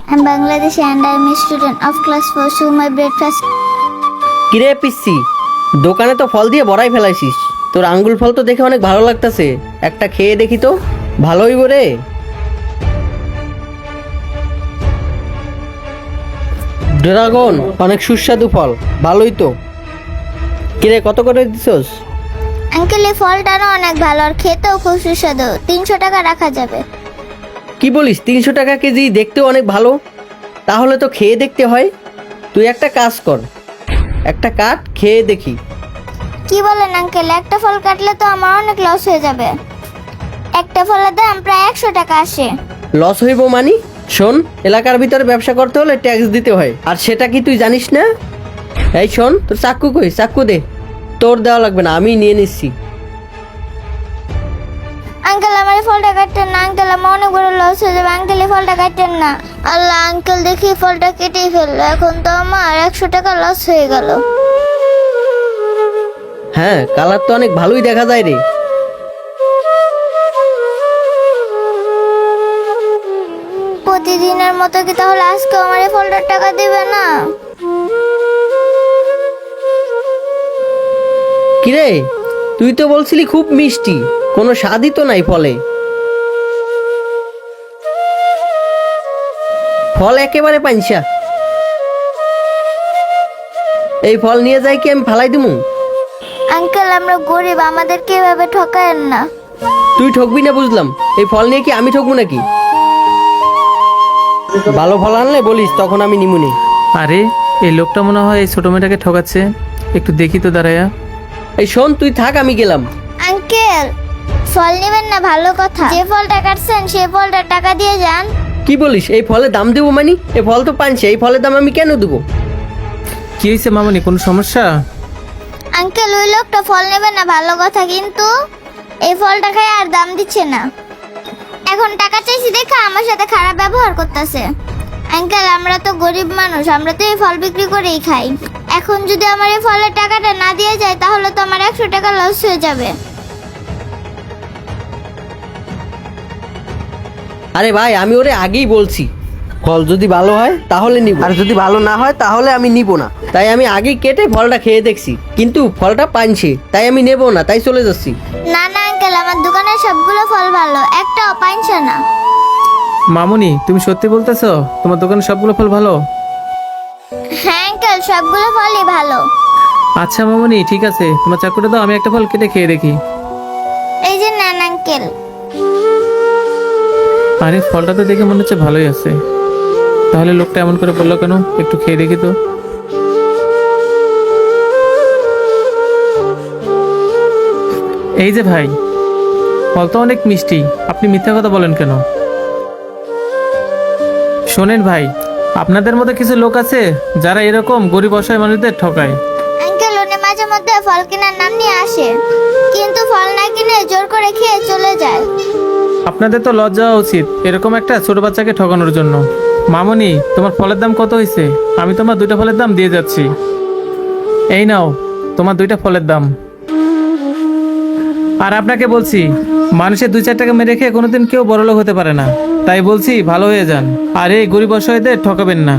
I'm Bangladeshi and I'm a student of class 4, so my breakfast. কিরে পিসি, দোকানে তো ফল দিয়ে বড়াই ফেলাইছিস। তোর আঙ্গুল ফল তো দেখে অনেক ভালো লাগতাছে, একটা খেয়ে দেখি তো। ভালোই রে। ড্রাগন অনেক সুস্বাদু ফল, ভালোই তো। কিরে কত করে দিছস? আঙ্কেল এই ফলটা না অনেক ভালো আর খেতেও খুব সুস্বাদু। 300 টাকা রাখা যাবে। কি বলিস, 300 টাকা কেজি? দেখতেও অনেক ভালো, তাহলে তো খেয়ে দেখতে হয়। তুই একটা কাজ কর, একটা কাট, খেয়ে দেখি। কি বলেন আঙ্কেল, একটা ফল কাটলে তো আমার অনেক লস হয়ে যাবে। একটা ফলের দাম প্রায় 100 টাকা আসে। লস হইব মানি? শোন, এলাকার ভিতরে ব্যবসা করতে হলে ট্যাক্স দিতে হয়, আর সেটা কি তুই জানিস না? এই শোন, তোর চাক্কু কই? চাক্কু দে। তোর দেওয়া লাগবে না, আমি নিয়ে নিচ্ছি। আঙ্কেল আমার এই ফলটা কাটতেন না আঙ্কেল, আমার অনেক বড় লস হয়ে যাবে আঙ্কেল, এই ফলটা কাটতেন না। আল্লাহ আঙ্কেল, দেখি ফলটা কেটেই ফেললো, এখন তো আমার 100 টাকা লস হয়ে গেল। হ্যাঁ, কালার তো অনেক ভালোই দেখা যায় রে। প্রতিদিনের মতো কি তাহলে আজকে আমার এই ফলটার টাকা দিবে না? কিরে, তুই তো বলছিলি খুব মিষ্টি, কোনো স্বাদই তো নাই ফলে। ফল একেবারে পাঞ্চা। এই ফল নিয়ে যাই কি আমি ফালাই দিমু? আঙ্কেল আমরা গরিব, আমাদেরকে এভাবে ঠকায়েন না। তুই ঠকবি না বুঝলাম, এই ফল নিয়ে কি আমি ঠকবো নাকি? ভালো ফল আনলে বলিস, তখন আমি নিমুনি। আরে এই লোকটা মনে হয় এই ছোট মেয়েটাকে ঠকাচ্ছে, একটু দেখি তো দাঁড়ায়া। এই শোন, তুই থাক, আমি গেলাম। আঙ্কেল ফল নেবেন না ভালো কথা, যে ফলটা কাটছেন সেই ফলটার টাকা দিয়ে যান। কি বলিস, এই ফলের দাম দেবো মানি? এই ফল তো পানছে, এই ফলের দাম আমি কেন দেবো? কি হয়েছে মামনি, কোনো সমস্যা? আঙ্কেল ওই লোকটা ফল নেবেন না ভালো কথা, কিন্তু এই ফলটা খায় আর দাম দিচ্ছে না। এখন টাকা চাইছি দেখে আমার সাথে খারাপ ব্যবহার করতেছে। আঙ্কেল আমরা তো গরিব মানুষ, আমরা তো এই ফল বিক্রি করেই খাই। এখন যদি আমার এই ফলের টাকাটা না দিয়ে যায় তাহলে তো আমার 100 টাকা লস হয়ে যাবে। আরে ভাই, আমি ওরে আগেই বলছি, ফল যদি ভালো হয় তাহলে নিব, আর যদি ভালো না হয় তাহলে আমি নিব না। তাই আমি আগেই কেটে ফলটা খেয়ে দেখছি, কিন্তু ফলটা পানছে, তাই আমি নেব না, তাই চলে যাচ্ছি। না না আঙ্কেল, আমার দোকানের সবগুলো ফল ভালো, একটাও পাইছে না। মামুনি তুমি সত্যি বলতেছো তোমার দোকানে সবগুলো ফল ভালো? হ্যাঁ আঙ্কেল, সবগুলো ফলই ভালো। আচ্ছা মামুনি ঠিক আছে, তোমার চাকুটা দাও, আমি একটা ফল কেটে খেয়ে দেখি। এই যে নেন আঙ্কেল। আরে ফলটা তো দেখে মনে হচ্ছে ভালোই আছে, তাহলে লোকটা এমন করে বললো কেন? একটু খেয়ে দেখি তো। এই যে ভাই, ফল তো অনেক মিষ্টি, আপনি মিথ্যা কথা বলেন কেন? শোনেন ভাই, আপনাদের মতো কিছু লোক আছে যারা এরকম গরিব অসহায় মানুষদের ঠকায়। আঙ্কেল উনি মাঝে মধ্যে ফল কেনার নাম নিয়ে আসে, কিন্তু ফল না কিনে জোর করে খেয়ে চলে যায়। আপনাদের তো লজ্জা হওয়া উচিত এরকম একটা ছোট বাচ্চাকে ঠকানোর জন্য। মামনি তোমার ফলের দাম কত হয়েছে? আমি তোমার 2টা ফলের দাম দিয়ে যাচ্ছি। এই নাও তোমার 2টা ফলের দাম। আর আপনাকে বলছি, মানুষের 2-4 টাকা মেরে খেয়ে কোনোদিন কেউ বড়লোক হতে পারে না, তাই বলছি ভালো হয়ে যান, আর এই গরিব অসহায়দের ঠকাবেন না।